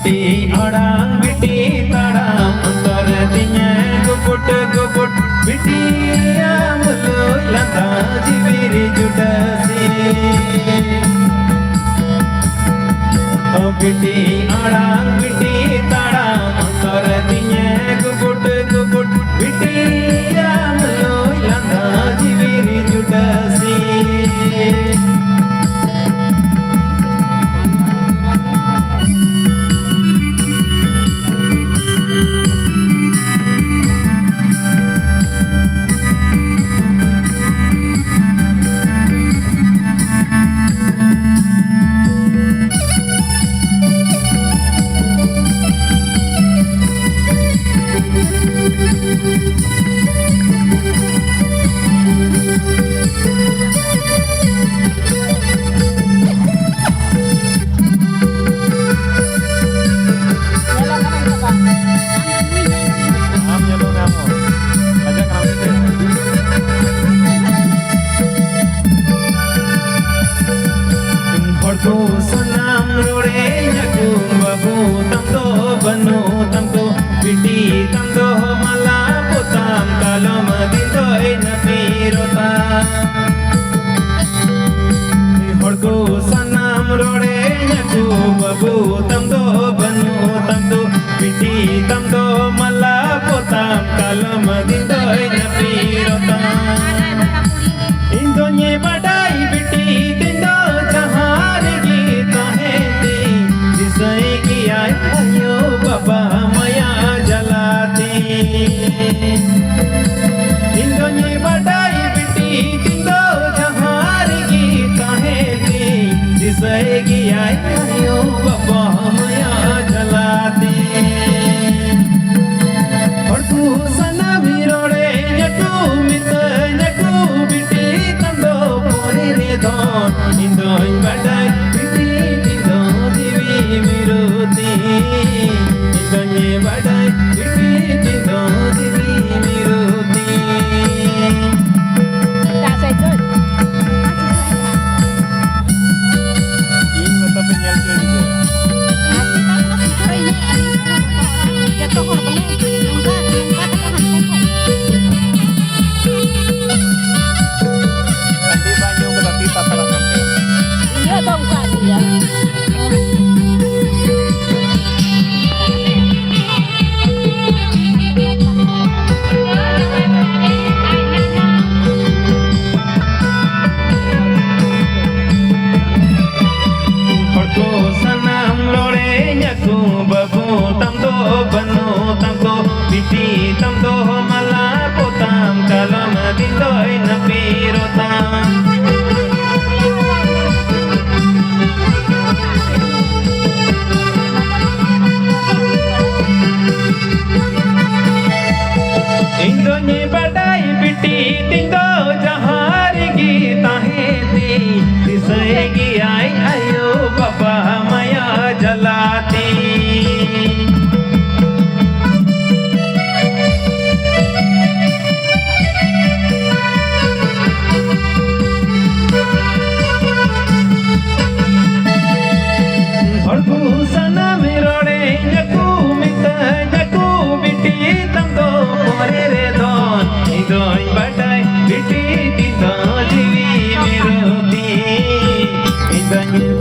बिटी अड़ांग बिटी ताड़ाम अंतर तिnya gubut बिटी मुलो लता जीविरी जुडसी ओ बिटी अड़ांग बिटी ताड़ाम अंतर तिnya gubut बिटी मुलो लता जीविरी जुडसी Sunam rore nyaku babu tamdo banu tamdo bitti tamdo mala putam kalom dindo na pirota horko sunam rore nyaku babu tamdo banu tamdo bitti tamdo mala putam kalom dindo na pirota indonye badai bitti dindo ayo baba maya jalati indonye badai bitti tindo jahar ki kaheti disayegi ayo baba maya jalati aur tu sana virore natu mit natu bitti tando pore re don indonye badai bitti tindo divi miruti indonye badai bitti tindo divi miruti ini mata penyalja juga nanti banyak berarti tata sampai iya dong Kak ya bitti tamdo mala potam kalam dindoy na pirotam indonye badai bitti tindo jahar gi taheti disayegi ayo baba maya jalati sana mirore nyaku mita nyaku bitti tamdo pore re don idoi badai bitti tindo divi miruti indonye